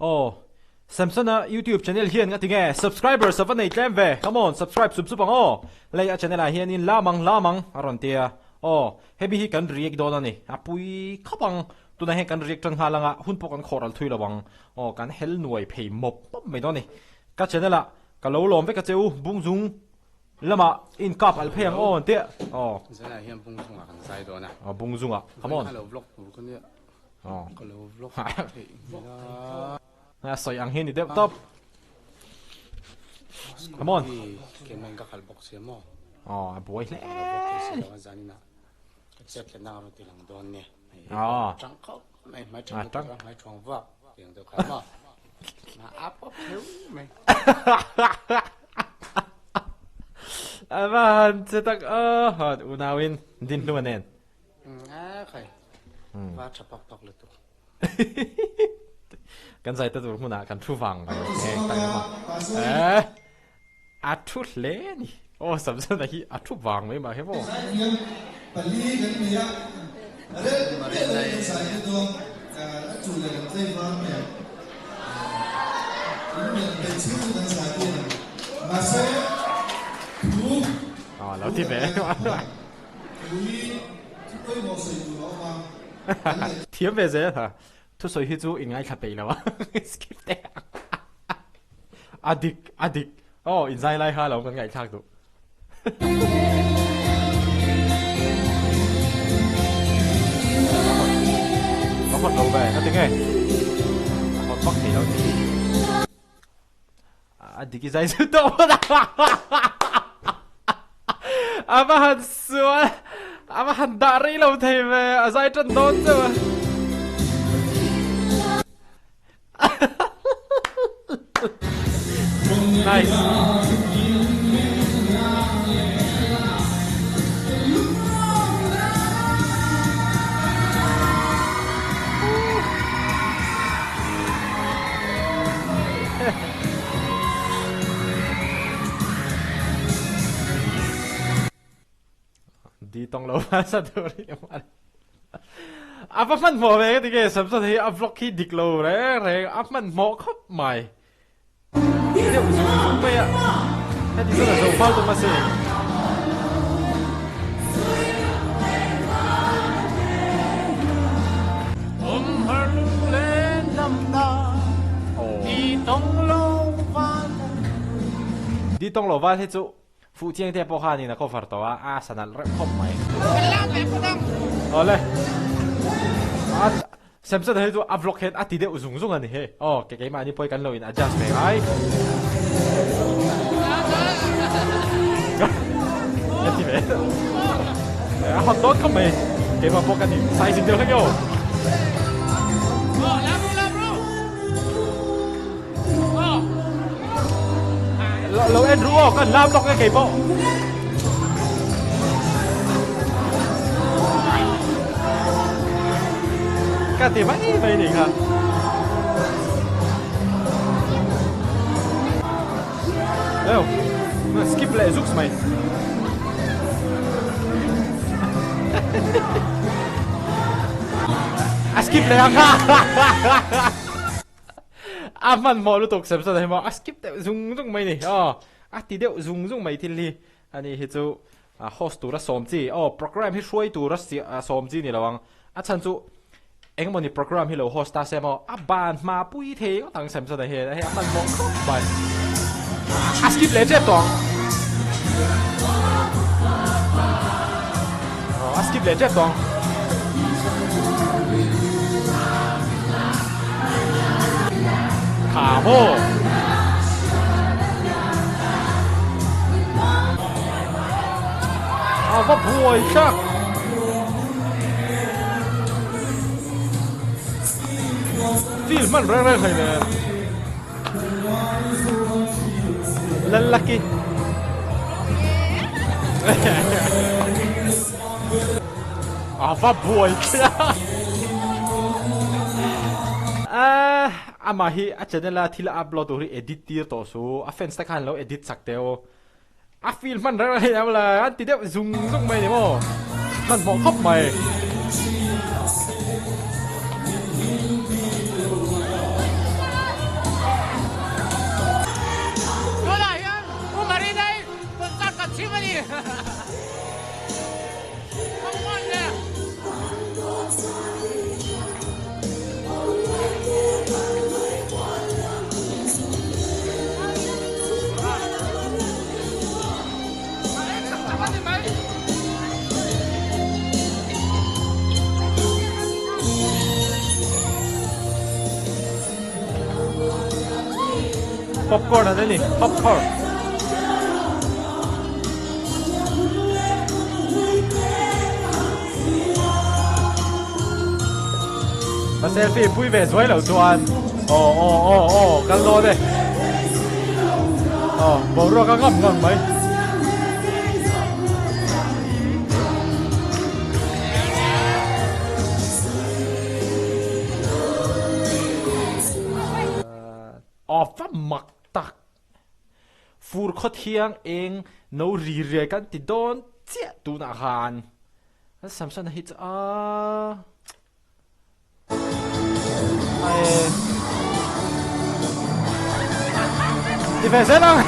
Oh, Samson-a YouTube channel hian nga tinge subscriber 7 tlem ve. Come on, subscribe sub supang oh. Lay a channel a hian in lamang aron tia. Oh, hebi hi kan react don ani. Apui khapang tuna he kan react tang halanga hunpo kan khoral thui lawang. Oh, kan hel nuai phei mop mai don ni. Ka channel a ka lo lom ve ka cheu bungzung lama in kap al pheng on tia. Oh, zala hian bungzung a kan sai do na. Oh, bungzung a. Come on. Hello vlog ko ni. Oh, Hello vlog. na soi ang hin ni dep top. Come on. Ke men ka khal box mo. Oh, boy le. Zanina. Set ke na ro tilang don ni. Oh. Chang khawp mai chong va. Tiang do kha ma. Na ap op hiu mai. Aman cetak hot unawin din lu nen. Khai. Va chapak tok le tu. Kan sai ta tur huna kan thu wang kan e ta ma a thu le ni o samson da hi a thu wang mai ma he bo pali kan mia are mare sai do ka chu le kan sai va me ni pe chu dan sa ti ma se tu lo ti ve lui tôi một sự đó mà thiếm về dễ hả thu soi hi chu in ngai kha pe lawa skip te adik oh in zai lai ha lo kan ngai thak tu có một đầu về nó tiếng nghe một bắc thì đâu thì adik cái dây sư đâu ama han suan ama han dari lâu thầy về dây chân đón chứ nice. Đi tông lâu quá sao tôi đi mà apa man mo ve ti ke Samson hi a vlog hi dik lo re apa man mo khop mai dia zoom mai a ha di zona zo falta ma se Hmar le nam na đi tông lo van he chu phụ chiang te po kha ni na ko far to a sanal re khop mai ole Samson hay tu vlog hết ati de uzung zung ani he cái mà ni poi kan lo in adjust me ai cái gì vậy hot dog không mày cái mà po kan ni sai sin được yo lo Andrew kan lam lok cái po cái gì vậy vậy đi hả? Đâu? Skip lại giúp mày. Skip lại ha. Man mò lúc tục xem sao đây mà skip lại dùng mày này. Tí đeo dùng mày thì li. Anh ấy chú host tu ra xóm gì. Program hi xuôi tu ra xóm gì này là vâng. Chân chú anh muốn đi program hi lo host ta xem ban mà bui thế có thằng xem sao đây hệ hay ban mong không bài skip lấy chết toàn skip lấy chết toàn khả hô vấp bùi chắc feel man rare hay nè lalaki va boy ama hi a channel la thila upload ri edit tir to so a fans ta khan lo edit sakteo a feel man rare hay la anti de zung mai ni mo man mo khop mai popcorn ở đây nè, popcorn. Mà selfie vui vẻ rồi lâu chuan. Cái lô đây. Bầu rồi cái ngậm mấy. Phát mặc tắc phur khót hiang eng nấu rì rì kan ti don chia tu na han Samson-a hit ti phải thế nào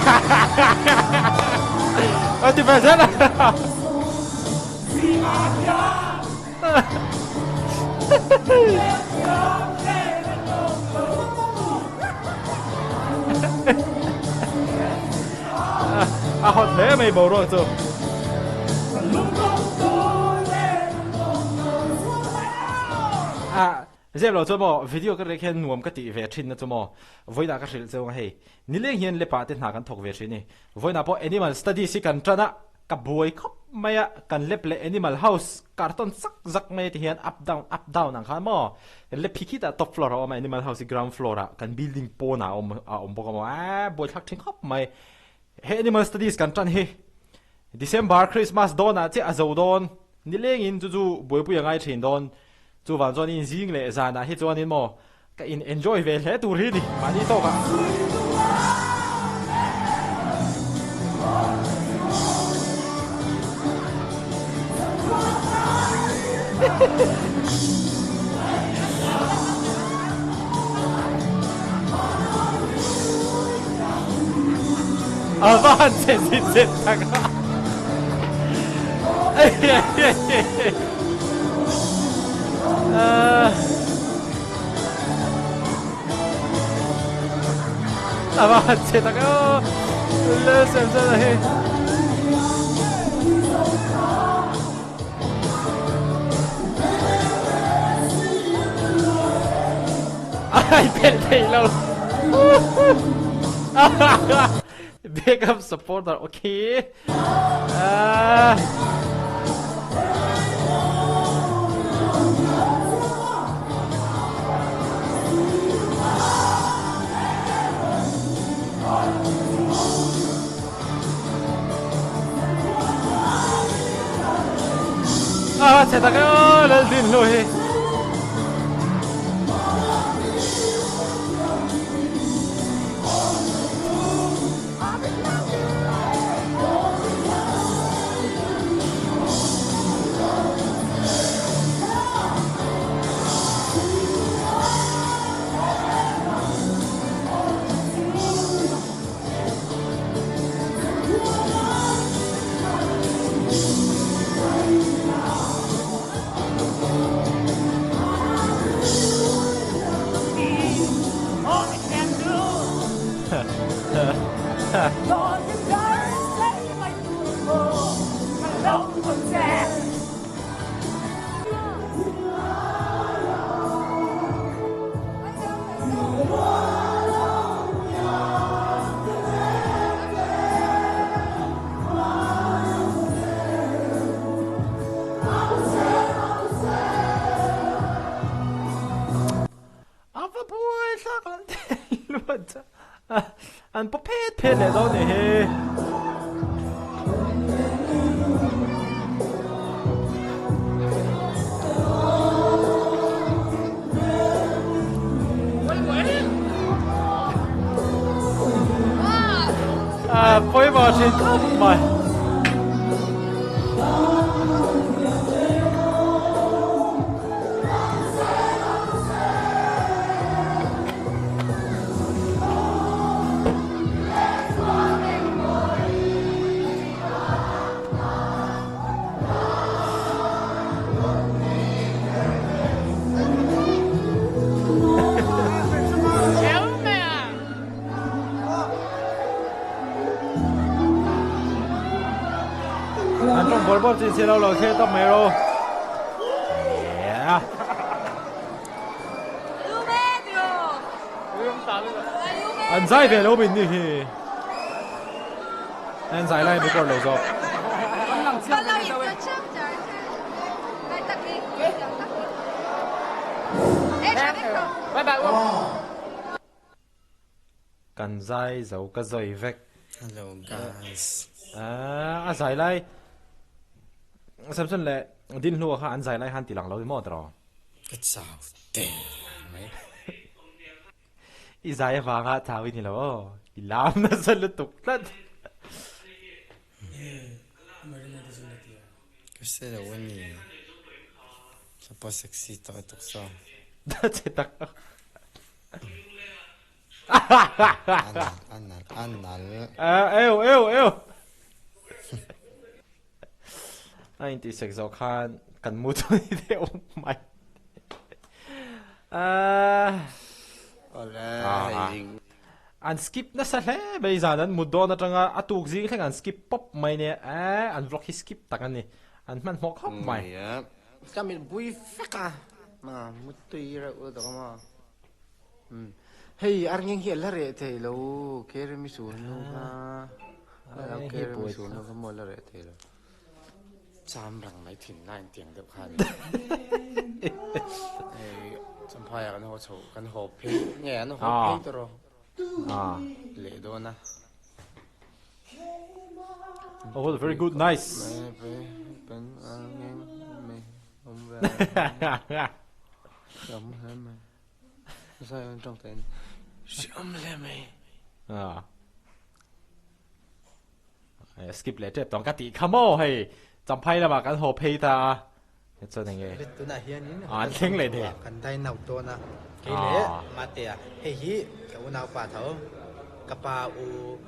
ti phải thế nào họ thế mày bầu rồi rồi dẹp rồi cho mò video cái này nuông cái tỷ về trên nó cho mò với đã cái sự cho hay ní liên hiền lệ bà tên hà can thuộc về trên này với nào bộ animal study si can trana cặp buổi khóc mày can lệ lệ animal house carton sắc giặc mày thì hiền up down nàng khá mò lệ pikita top floor mà animal house ground floor can building po na bốc mò buổi khắc thiên khóc mày animal studies kan chan he December Christmas don a che azo don ni leng in chu boi pu yangai thin don chu wan zon in jing le za na he chuan in mo ka in enjoy ve hle tur hi ni mani to ka avanti si taga avanti taga le Samson-a he ai bet thei lo big up supporter, okay. Saya tak kau lalin lohe. Anh bóp phết lại đó nè bói vào trên thấp mày anh trong bồi bóp trên xe đâu là xe tóc mày rồi yeah Aiuto! Aiuto! anh giải về lâu mình đi anh giải lại mới còn lâu rồi con lâu ít có trước trời lại tắt đi ê sao biết không bye bye cần giải dấu cái dây vẹt hello guys giải lại Samson lệ din lúa ha anh giải lại han tỷ lặng lâu đi mất rồi cái sao tệ mấy ý giải vàng ha tháo đi lâu làm nó rất là tục lắm cái xe là vấn đề sao bao sexy tao tục sao đó chỉ tắc êu anh thì sẽ cho khan cần mua cho đi theo mày anh skip na sa le bây giờ anh mua đồ na tranga atuk gì khác anh skip pop mày nè anh vlog skip tắc anh nè anh man mọc khóc mày cái mình bui phắc à mà mất tùy rồi ở đó mà hey anh nghe hiểu là rẻ thế lâu cái mình xuống luôn ha cái mình xuống luôn cái món là rẻ thế rồi chăm rằng mấy thìn này tiếng được khăn chăm phải cái hồ sầu cái hồ phi nghe nó hồ phi rồi lệ đó na oh very good nice Sớm hơn mày sao anh trong tên sớm lên mày skip lại tiếp tổng cái tỷ come on hey chăm phải là mà cái hồ pay ta cho nên nghe tôi nói hiện nay anh tiếng lại đi cần tay nào tôi na cái lẽ mà tiệt hey hi cái nào phải thấu kapa u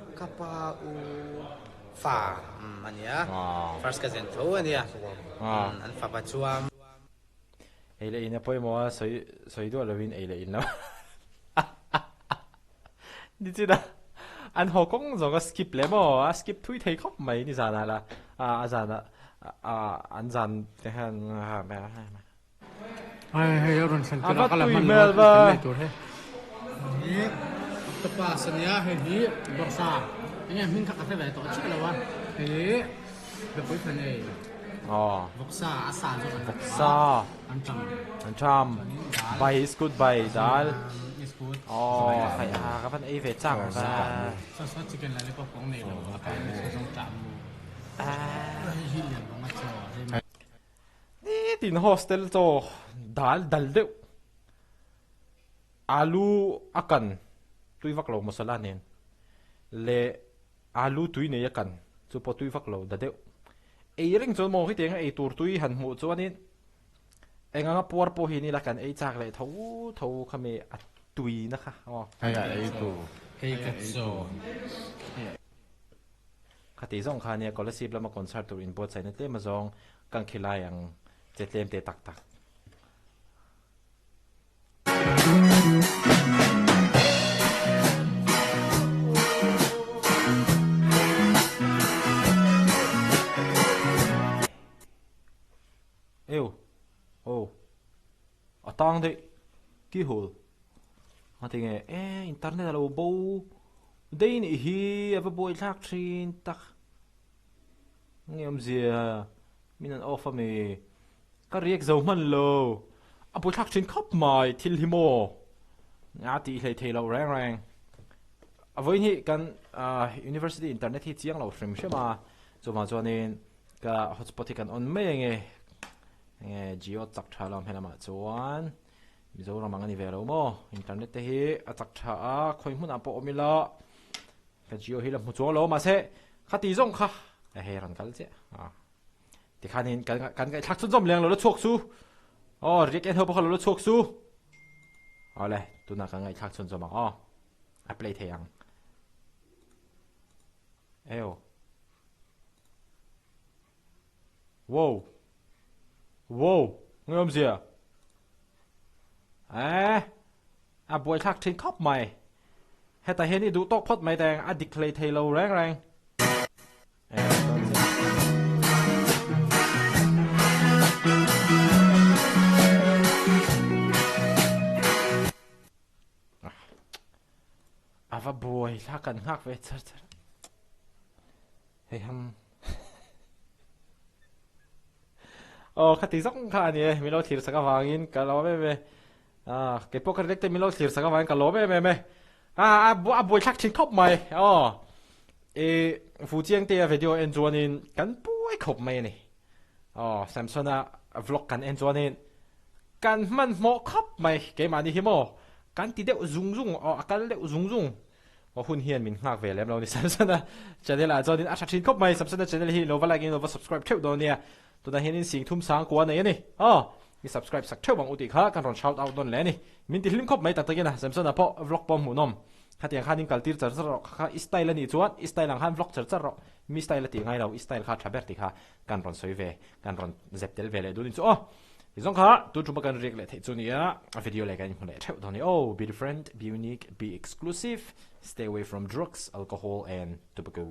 phà anh nhá first cousin thấu anh nhá anh phà bắt chuam ấy là in apoi mo soi đua là win ấy là in nó đi chứ đó anh họ cũng rồi có skip lẽ mà skip tweet thấy khóc mấy đi ra là ra là anh dàn thế hàng mẹ hay rồi sen anh cái bắt là tweet mình mail và tập ba sinh nhá hay gì bớt xa anh em mình khắc cái về tổ chức là what thế được cái phần này bớt xa rồi bớt xa anh chăm bài is good bài đal hay các bạn ấy về chẳng và sao chicken lại có phong này rồi cái này xong chạm hi liền bằng mắt cho đi tin hostel to dal deu alu akan tui vak lo masala nen le alu tui ne yakan chu po tui vak lo da deu ei ring chon mo hi teng ei tur tui han mu chuanin enga por po hi ni la kan ei chak le tho khame tui na kha ei tu ei ka so khati zong kha ne scholarship lama concert tur in bot sai na te ma zong kan khilai ang chetlem te tak tak atang de ki hol atinge internet alo bo dein hi ava boy thak thin tak ngem zia minan offer me ka riek zo man lo a boy thak thin khop mai thil hi mo nga ti hlei thei lo rang avoi ni kan university internet hi chiang lo frame shema chuma chuanin ka hotspot kan on me nge geo chak thalam helama chuan mizoram angani velo mo internet te hi a chak tha a khoi mun a po omila ka geo hi la mu chuang lo ma se khati zong kha a he ran kal che ti khanin kan kai thak chun zom leng lo chok su riek en ho ba lo chok su ale tuna ka ngai thak chun zom a play theyang wow ngâm gì à buổi thắc trên khóc mày hết tại hiện đi đủ tóc phật mày đang declare thay lâu rang ava boy la kan ngak ve char char hei ham khati zok kha ni mi lo thir saka wangin ka lo me cái poker deck te mi lo thir saka wangin ka lo me boy thak chin khop mai phụ chiang te video en chuanin kan pui khop mai ni Samson-a vlog kan en chuanin kan man mo khop mai ke mani hi mo kan ti deuh zung akal deuh zung hun hian min ngak ve lem lo ni Samson-a channel a chuanin a thathin khop mai Samson-a channel hi lo like in lo subscribe theu do nia tuna hian in sing thum sang kwa nei ni ni subscribe sak theu bang uti kha kan ron shout out don le ni min ti hlim khop mai tak takina Samson-a po vlog pom hunom khatiang khanin kaltir char char kha style ani chuan style ang han vlog char char mi style ti ngai lo style kha thaber ti kha kan ron soi ve kan ron zeptel ve le du ni chu izong kha tu chu bakan rek le thei chu nia a video le kan hune theu doni be different, be unique, be exclusive, stay away from drugs, alcohol and tobacco.